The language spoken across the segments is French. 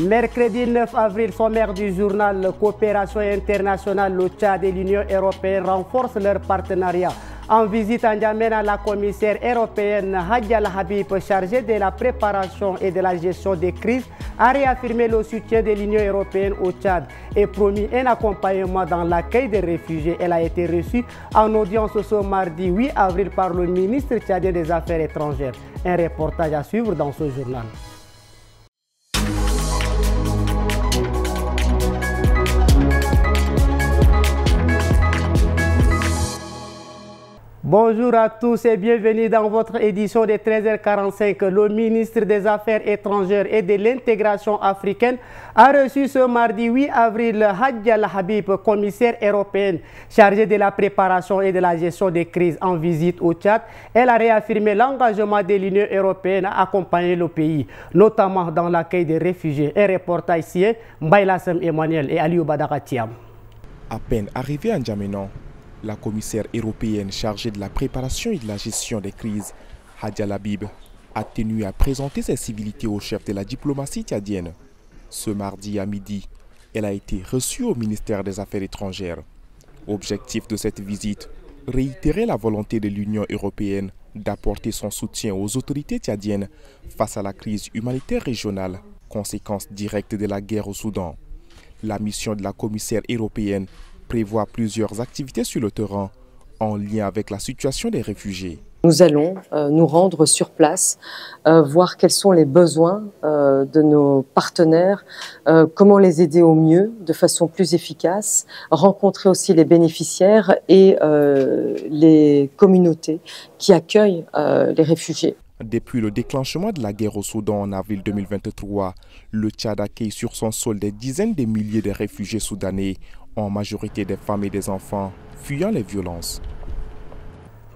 Mercredi 9 avril, sommaire du journal Coopération internationale, le Tchad et l'Union européenne renforcent leur partenariat. En visite à N'Djamena, la commissaire européenne Hadja El Habib, chargée de la préparation et de la gestion des crises, a réaffirmé le soutien de l'Union européenne au Tchad et promis un accompagnement dans l'accueil des réfugiés. Elle a été reçue en audience ce mardi 8 avril par le ministre tchadien des Affaires étrangères. Un reportage à suivre dans ce journal. Bonjour à tous et bienvenue dans votre édition de 13h45. Le ministre des Affaires étrangères et de l'intégration africaine a reçu ce mardi 8 avril Hadja El Habib, commissaire européenne chargée de la préparation et de la gestion des crises en visite au Tchad. Elle a réaffirmé l'engagement de l'Union européenne à accompagner le pays, notamment dans l'accueil des réfugiés. Un reportage ici, Mbaylassem Emmanuel et Aliou Badara Thiam. À peine arrivé à N'Djamena, la commissaire européenne chargée de la préparation et de la gestion des crises, Hadja El Habib, a tenu à présenter ses civilités au chef de la diplomatie tchadienne. Ce mardi à midi, elle a été reçue au ministère des Affaires étrangères. Objectif de cette visite, réitérer la volonté de l'Union européenne d'apporter son soutien aux autorités tchadiennes face à la crise humanitaire régionale, conséquence directe de la guerre au Soudan. La mission de la commissaire européenne prévoit plusieurs activités sur le terrain en lien avec la situation des réfugiés. Nous allons nous rendre sur place, voir quels sont les besoins de nos partenaires, comment les aider au mieux, de façon plus efficace, rencontrer aussi les bénéficiaires et les communautés qui accueillent les réfugiés. Depuis le déclenchement de la guerre au Soudan en avril 2023, le Tchad accueille sur son sol des dizaines de milliers de réfugiés soudanais, en majorité des femmes et des enfants, fuyant les violences.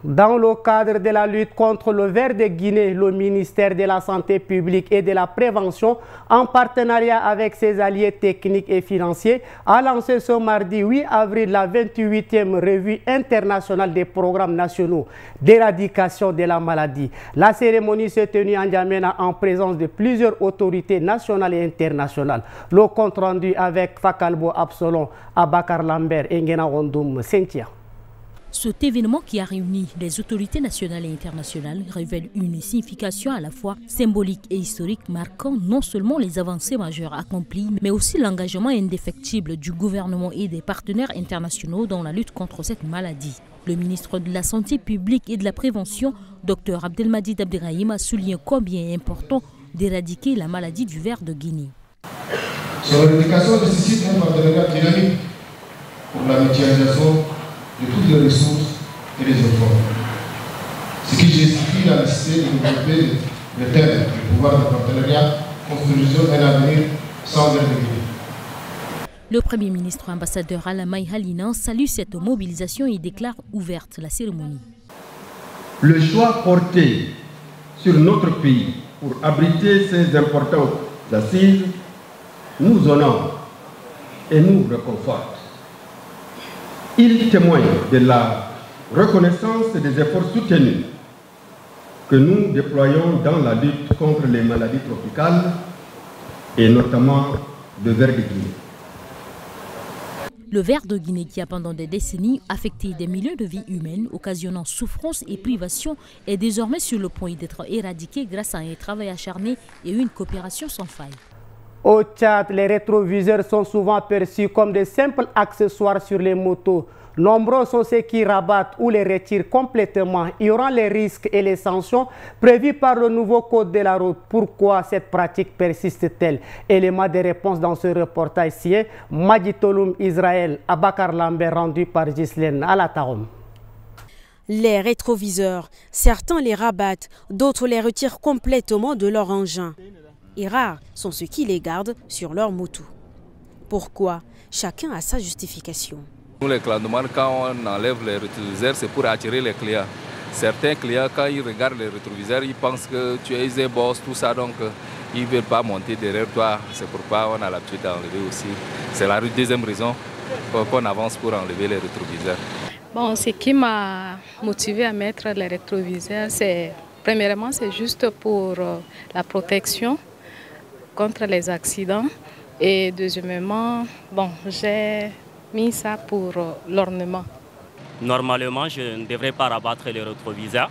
Dans le cadre de la lutte contre le ver de Guinée, le ministère de la Santé publique et de la Prévention, en partenariat avec ses alliés techniques et financiers, a lancé ce mardi 8 avril la 28e revue internationale des programmes nationaux d'éradication de la maladie. La cérémonie s'est tenue en N'Djamena en présence de plusieurs autorités nationales et internationales. Le compte rendu avec Fakalbo Absalon, Abakar Lambert et Ngena Rondoum Sentia. Cet événement qui a réuni les autorités nationales et internationales révèle une signification à la fois symbolique et historique, marquant non seulement les avancées majeures accomplies, mais aussi l'engagement indéfectible du gouvernement et des partenaires internationaux dans la lutte contre cette maladie. Le ministre de la Santé publique et de la Prévention, Dr Abdelmadjid Abderrahim, a souligné combien il est important d'éradiquer la maladie du ver de Guinée. Son éradication nécessite un partenariat dynamique pour la mutualisation de toutes les ressources et les efforts. Ce qui justifie la nécessité de développer le thème du pouvoir de partenariat, construction et avenir sans ambiguïté. Le Premier ministre ambassadeur Alamay Halina salue cette mobilisation et déclare ouverte la cérémonie. Le choix porté sur notre pays pour abriter ces importantes assises nous honore et nous réconforte. Il témoigne de la reconnaissance des efforts soutenus que nous déployons dans la lutte contre les maladies tropicales et notamment le ver de Guinée. Le ver de Guinée qui a pendant des décennies affecté des millions de vies humaines, occasionnant souffrance et privation, est désormais sur le point d'être éradiqué grâce à un travail acharné et une coopération sans faille. Au Tchad, les rétroviseurs sont souvent perçus comme de simples accessoires sur les motos. Nombreux sont ceux qui rabattent ou les retirent complètement, ignorant les risques et les sanctions prévus par le nouveau code de la route. Pourquoi cette pratique persiste-t-elle? Élément de réponse dans ce reportage sien, Madjitoloum Israël, Abakar Lambert, rendu par Ghislaine Alatarom. Les rétroviseurs, certains les rabattent, d'autres les retirent complètement de leur engin. Et rares sont ceux qui les gardent sur leur moto. Pourquoi? Chacun a sa justification. Nous les clandomans, quand on enlève les rétroviseurs, c'est pour attirer les clients. Certains clients, quand ils regardent les rétroviseurs, ils pensent que tu es un boss, tout ça, donc ils ne veulent pas monter derrière toi. C'est pourquoi on a l'habitude d'enlever aussi. C'est la deuxième raison qu'on avance pour enlever les rétroviseurs. Bon, ce qui m'a motivé à mettre les rétroviseurs, c'est premièrement, c'est juste pour la protection contre les accidents. Et deuxièmement, bon, j'ai mis ça pour l'ornement. Normalement, je ne devrais pas rabattre les rétroviseurs.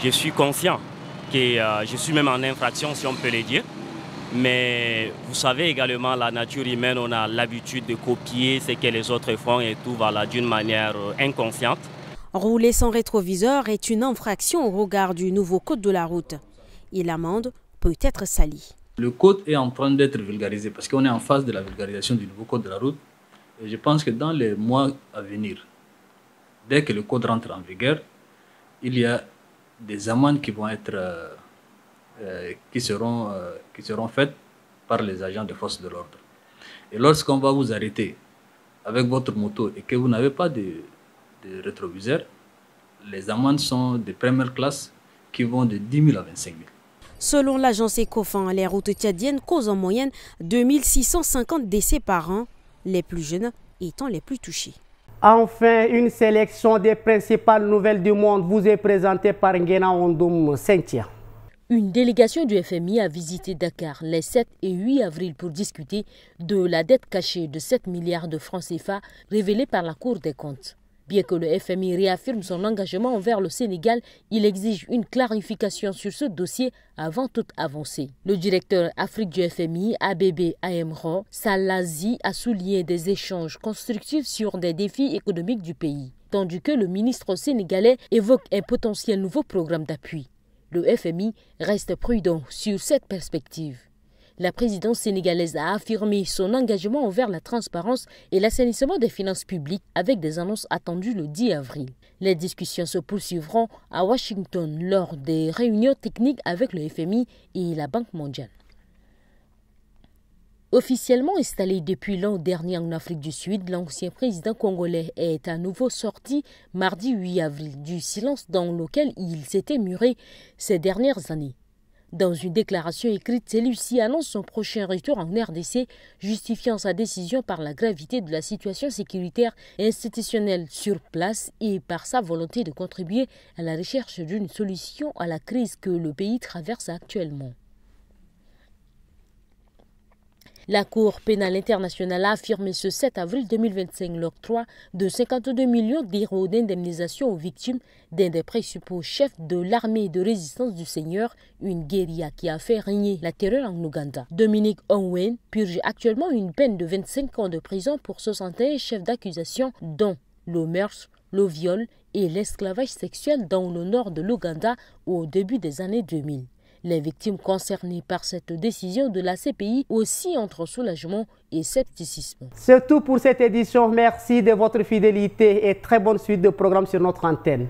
Je suis conscient que je suis même en infraction, si on peut le dire. Mais vous savez également, la nature humaine, on a l'habitude de copier ce que les autres font et tout, voilà, d'une manière inconsciente. Rouler sans rétroviseur est une infraction au regard du nouveau code de la route. Et l'amende peut être salie. Le code est en train d'être vulgarisé parce qu'on est en phase de la vulgarisation du nouveau code de la route. Et je pense que dans les mois à venir, dès que le code rentre en vigueur, il y a des amendes qui vont être qui seront faites par les agents de force de l'ordre. Et lorsqu'on va vous arrêter avec votre moto et que vous n'avez pas de rétroviseur, les amendes sont de première classe qui vont de 10 000 à 25 000. Selon l'agence Ecofin, les routes tchadiennes causent en moyenne 2650 décès par an, les plus jeunes étant les plus touchés. Enfin, une sélection des principales nouvelles du monde vous est présentée par Nguena Ondoum Cynthia. Une délégation du FMI a visité Dakar les 7 et 8 avril pour discuter de la dette cachée de 7 milliards de francs CFA révélée par la Cour des comptes. Bien que le FMI réaffirme son engagement envers le Sénégal, il exige une clarification sur ce dossier avant toute avancée. Le directeur Afrique du FMI, ABB Ayemro Salazi, a souligné des échanges constructifs sur des défis économiques du pays, tandis que le ministre sénégalais évoque un potentiel nouveau programme d'appui. Le FMI reste prudent sur cette perspective. La présidence sénégalaise a affirmé son engagement envers la transparence et l'assainissement des finances publiques avec des annonces attendues le 10 avril. Les discussions se poursuivront à Washington lors des réunions techniques avec le FMI et la Banque mondiale. Officiellement installé depuis l'an dernier en Afrique du Sud, l'ancien président congolais est à nouveau sorti mardi 8 avril du silence dans lequel il s'était muré ces dernières années. Dans une déclaration écrite, celui-ci annonce son prochain retour en RDC, justifiant sa décision par la gravité de la situation sécuritaire et institutionnelle sur place et par sa volonté de contribuer à la recherche d'une solution à la crise que le pays traverse actuellement. La Cour pénale internationale a affirmé ce 7 avril 2025 l'octroi de 52 millions d'euros d'indemnisation aux victimes d'un des principaux chefs de l'armée de résistance du Seigneur, une guérilla qui a fait régner la terreur en Ouganda. Dominique Ongwen purge actuellement une peine de 25 ans de prison pour 61 chefs d'accusation, dont le meurtre, le viol et l'esclavage sexuel dans le nord de l'Ouganda au début des années 2000. Les victimes concernées par cette décision de la CPI aussi entre soulagement et scepticisme. C'est tout pour cette édition. Merci de votre fidélité et très bonne suite de programme sur notre antenne.